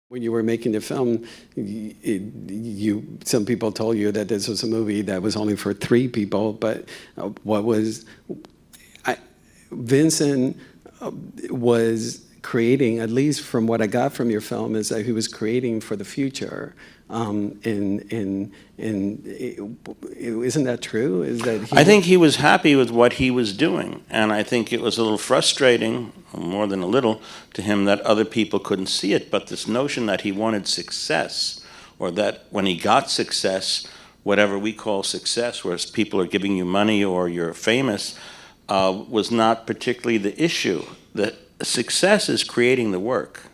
When you were making the film, some people told you that this was a movie that was only for 3 people, but Vincent was creating, at least from what I got from your film, is that he was creating for the future. Isn't that true? Is that I think he was happy with what he was doing, and I think it was a little frustrating, more than a little, to him that other people couldn't see it, but this notion that he wanted success, or that when he got success, whatever we call success, whereas people are giving you money or you're famous, was not particularly the issue. The success is creating the work.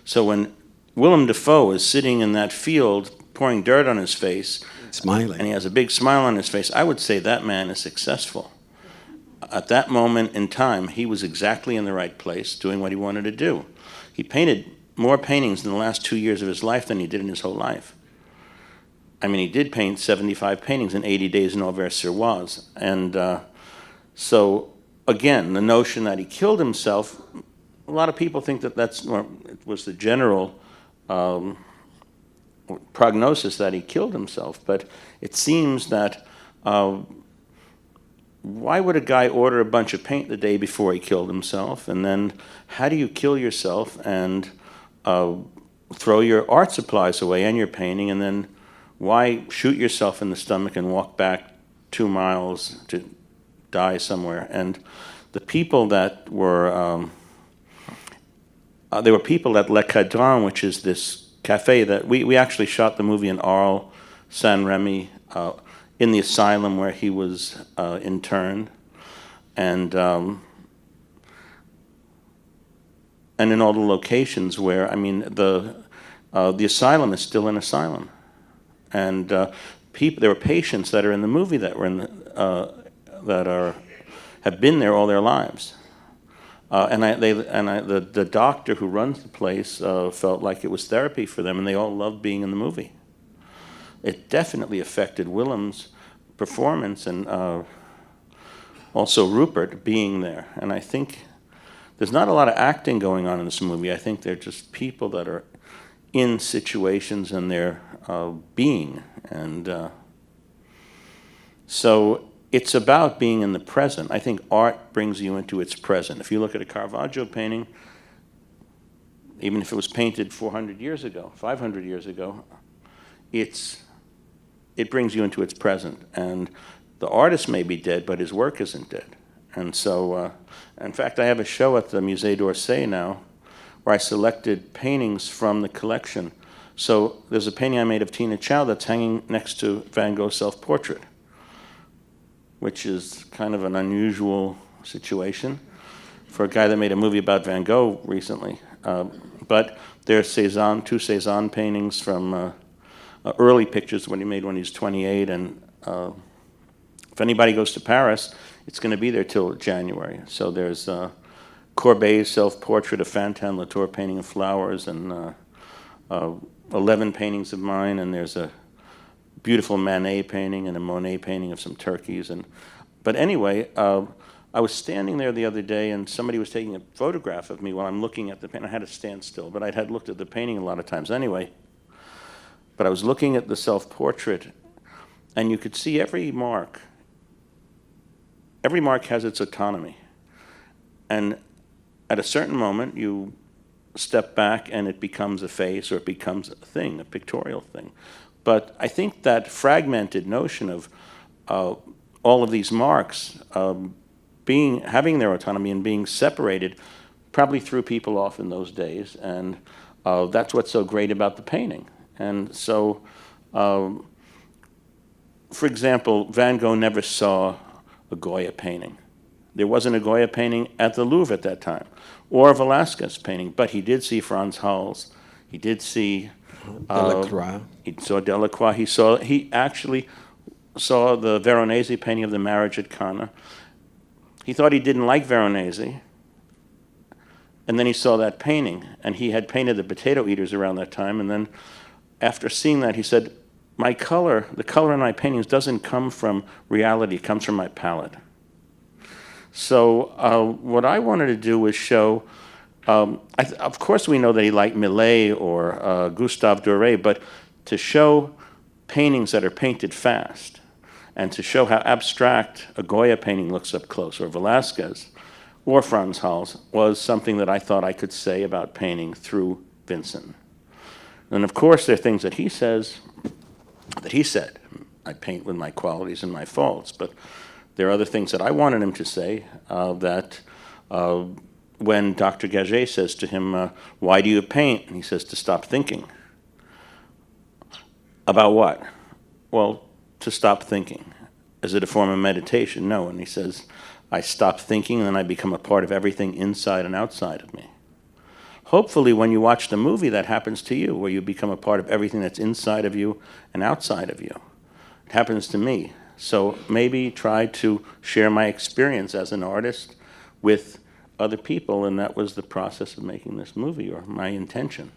So when Willem Dafoe is sitting in that field pouring dirt on his face, smiling, and he has a big smile on his face, I would say that man is successful. At that moment in time, he was exactly in the right place, doing what he wanted to do. He painted more paintings in the last 2 years of his life than he did in his whole life. I mean, he did paint 75 paintings in 80 days in Auvers-sur-Oise. And so, again, the notion that he killed himself, a lot of people think that it was the general prognosis that he killed himself, but it seems that why would a guy order a bunch of paint the day before he killed himself? And then how do you kill yourself and throw your art supplies away and your painting, and then why shoot yourself in the stomach and walk back 2 miles to die somewhere? And the people that were there were people at Le Cadran, which is this cafe that we actually shot the movie in Arles, Saint-Rémy, in the asylum where he was interned, and in all the locations where, I mean, the asylum is still an asylum, and there were patients that are in the movie that were in have been there all their lives. The doctor who runs the place felt like it was therapy for them, and they all loved being in the movie. It definitely affected Willem's performance, and also Rupert being there. And I think there's not a lot of acting going on in this movie. I think they're just people that are in situations and they're being. And so it's about being in the present. I think art brings you into its present. If you look at a Caravaggio painting, even if it was painted 400 years ago, 500 years ago, it brings you into its present. And the artist may be dead, but his work isn't dead. And so, in fact, I have a show at the Musée d'Orsay now where I selected paintings from the collection. So there's a painting I made of Tina Chow that's hanging next to Van Gogh's self-portrait, which is kind of an unusual situation for a guy that made a movie about Van Gogh recently. But there are two Cézanne paintings from early pictures when he made when he was 28. And if anybody goes to Paris, it's going to be there till January. So there's Courbet's self-portrait, a Fantin Latour painting of flowers, and 11 paintings of mine, and there's a beautiful Manet painting and a Monet painting of some turkeys. But anyway, I was standing there the other day, and somebody was taking a photograph of me while I'm looking at the painting. I had to stand still, but I had looked at the painting a lot of times anyway. But I was looking at the self-portrait, and you could see every mark. Every mark has its autonomy. And at a certain moment, you step back, and it becomes a face, or it becomes a thing, a pictorial thing. But I think that fragmented notion of all of these marks having their autonomy and being separated probably threw people off in those days, and that's what's so great about the painting. And so, for example, Van Gogh never saw a Goya painting. There wasn't a Goya painting at the Louvre at that time, or a Velázquez painting, but he did see Frans Hals. He did see Delacroix. He saw Delacroix. He actually saw the Veronese painting of the marriage at Cana. He thought he didn't like Veronese, and then he saw that painting, and he had painted the potato eaters around that time, and then after seeing that, he said, the color in my paintings doesn't come from reality, it comes from my palette. So what I wanted to do was show Of course, we know that he liked Millet or Gustave Doré, but to show paintings that are painted fast and to show how abstract a Goya painting looks up close, or Velázquez, or Frans Hals, was something that I thought I could say about painting through Vincent. And of course, there are things that he said. I paint with my qualities and my faults, but there are other things that I wanted him to say when Dr. Gagé says to him, why do you paint? And he says, to stop thinking. About what? Well, to stop thinking. Is it a form of meditation? No. And he says, I stop thinking and then I become a part of everything inside and outside of me. Hopefully when you watch the movie that happens to you, where you become a part of everything that's inside of you and outside of you. It happens to me. So maybe try to share my experience as an artist with other people, and that was the process of making this movie, or my intention.